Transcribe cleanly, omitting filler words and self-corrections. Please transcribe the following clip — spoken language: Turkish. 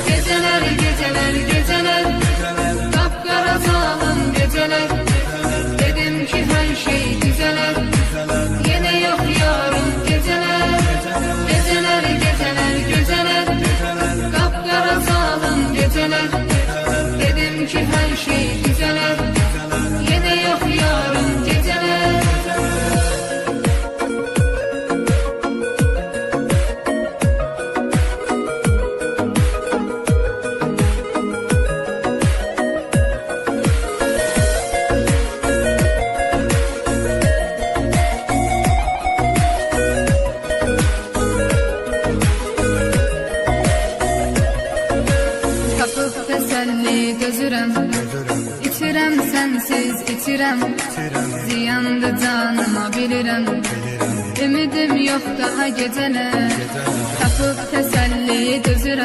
Geceler, geceler, geceler, kapkara zalim geceler. Dedim ki her şey düzeler, yine yok yarın geceler. Geceler, geceler, geceler, kapkara zalim geceler. Dedim ki her şey düzeler, yine yok yarın geceler. Tapıp teselli gözürem, İçirem sensiz içirem, ziyandı canıma bilirem. Ümidim yok daha geceler, tapıp teselli gözürem.